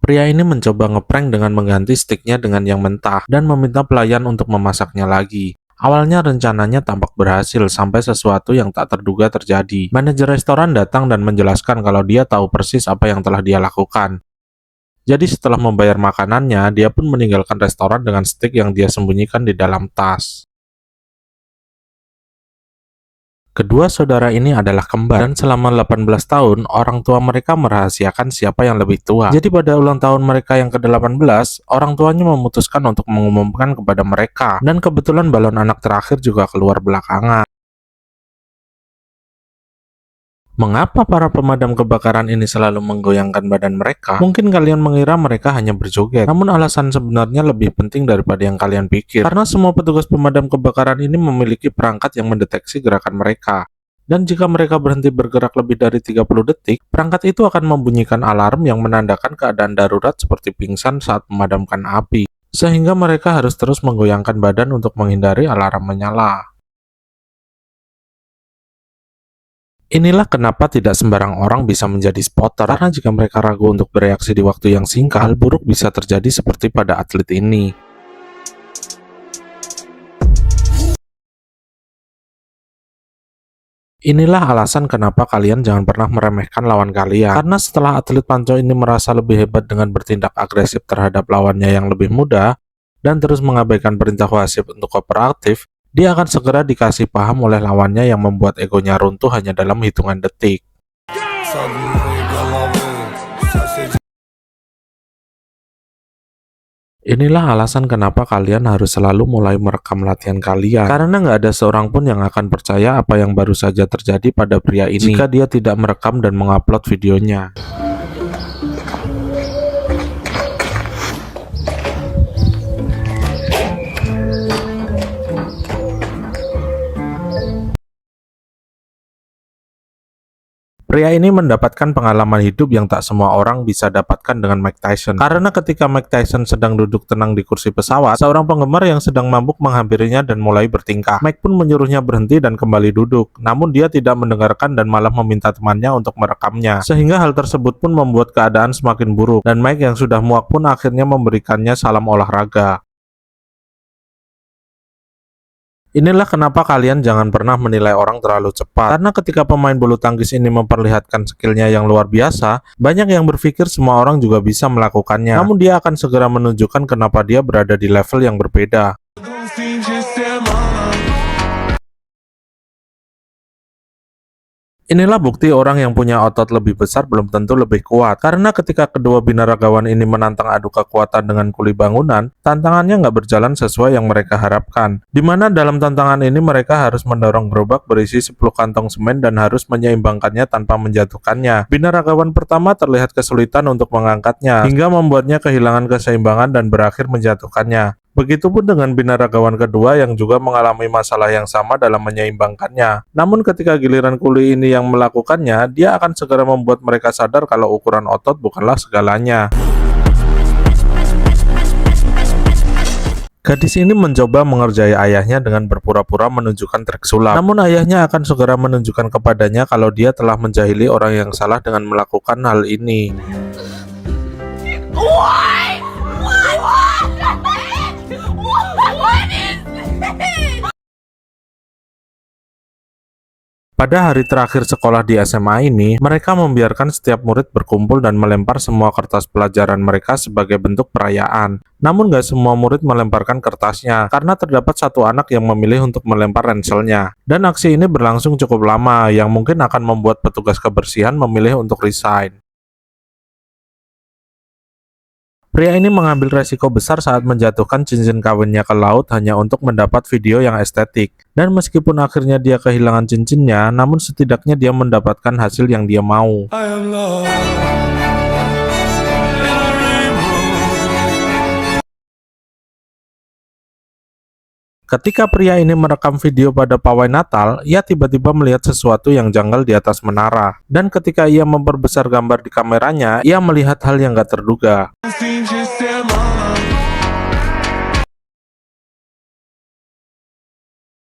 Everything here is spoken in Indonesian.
Pria ini mencoba ngeprank dengan mengganti stiknya dengan yang mentah dan meminta pelayan untuk memasaknya lagi. Awalnya rencananya tampak berhasil sampai sesuatu yang tak terduga terjadi. Manajer restoran datang dan menjelaskan kalau dia tahu persis apa yang telah dia lakukan. Jadi setelah membayar makanannya, dia pun meninggalkan restoran dengan stik yang dia sembunyikan di dalam tas. Kedua saudara ini adalah kembar, dan selama 18 tahun, orang tua mereka merahasiakan siapa yang lebih tua. Jadi pada ulang tahun mereka yang ke-18, orang tuanya memutuskan untuk mengumumkan kepada mereka, dan kebetulan balon anak terakhir juga keluar belakangan. Mengapa para pemadam kebakaran ini selalu menggoyangkan badan mereka? Mungkin kalian mengira mereka hanya berjoget, namun alasan sebenarnya lebih penting daripada yang kalian pikir. Karena semua petugas pemadam kebakaran ini memiliki perangkat yang mendeteksi gerakan mereka. Dan jika mereka berhenti bergerak lebih dari 30 detik, perangkat itu akan membunyikan alarm yang menandakan keadaan darurat seperti pingsan saat memadamkan api. Sehingga mereka harus terus menggoyangkan badan untuk menghindari alarm menyala. Inilah kenapa tidak sembarang orang bisa menjadi spotter, karena jika mereka ragu untuk bereaksi di waktu yang singkat, hal buruk bisa terjadi seperti pada atlet ini. Inilah alasan kenapa kalian jangan pernah meremehkan lawan kalian, karena setelah atlet panco ini merasa lebih hebat dengan bertindak agresif terhadap lawannya yang lebih muda, dan terus mengabaikan perintah wasit untuk kooperatif, dia akan segera dikasih paham oleh lawannya yang membuat egonya runtuh hanya dalam hitungan detik. Inilah alasan kenapa kalian harus selalu mulai merekam latihan kalian, karena nggak ada seorang pun yang akan percaya apa yang baru saja terjadi pada pria ini jika dia tidak merekam dan mengupload videonya. Pria ini mendapatkan pengalaman hidup yang tak semua orang bisa dapatkan dengan Mike Tyson. Karena ketika Mike Tyson sedang duduk tenang di kursi pesawat, seorang penggemar yang sedang mabuk menghampirinya dan mulai bertingkah. Mike pun menyuruhnya berhenti dan kembali duduk. Namun dia tidak mendengarkan dan malah meminta temannya untuk merekamnya. Sehingga hal tersebut pun membuat keadaan semakin buruk. Dan Mike yang sudah muak pun akhirnya memberikannya salam olahraga. Inilah kenapa kalian jangan pernah menilai orang terlalu cepat. Karena ketika pemain bulu tangkis ini memperlihatkan skillnya yang luar biasa, banyak yang berpikir semua orang juga bisa melakukannya. Namun dia akan segera menunjukkan kenapa dia berada di level yang berbeda. Inilah bukti orang yang punya otot lebih besar belum tentu lebih kuat. Karena ketika kedua binaragawan ini menantang adu kekuatan dengan kuli bangunan, tantangannya nggak berjalan sesuai yang mereka harapkan. Dimana dalam tantangan ini mereka harus mendorong gerobak berisi 10 kantong semen dan harus menyeimbangkannya tanpa menjatuhkannya. Binaragawan pertama terlihat kesulitan untuk mengangkatnya, hingga membuatnya kehilangan keseimbangan dan berakhir menjatuhkannya. Begitupun dengan binaragawan kedua yang juga mengalami masalah yang sama dalam menyeimbangkannya. Namun ketika giliran kuli ini yang melakukannya, dia akan segera membuat mereka sadar kalau ukuran otot bukanlah segalanya. Gadis ini mencoba mengerjai ayahnya dengan berpura-pura menunjukkan trik sulap. Namun ayahnya akan segera menunjukkan kepadanya kalau dia telah menjahili orang yang salah dengan melakukan hal ini. Pada hari terakhir sekolah di SMA ini, mereka membiarkan setiap murid berkumpul dan melempar semua kertas pelajaran mereka sebagai bentuk perayaan. Namun gak semua murid melemparkan kertasnya, karena terdapat satu anak yang memilih untuk melempar ranselnya. Dan aksi ini berlangsung cukup lama, yang mungkin akan membuat petugas kebersihan memilih untuk resign. Pria ini mengambil resiko besar saat menjatuhkan cincin kawinnya ke laut hanya untuk mendapat video yang estetik. Dan meskipun akhirnya dia kehilangan cincinnya, namun setidaknya dia mendapatkan hasil yang dia mau. Ketika pria ini merekam video pada pawai Natal, ia tiba-tiba melihat sesuatu yang janggal di atas menara. Dan ketika ia memperbesar gambar di kameranya, ia melihat hal yang gak terduga.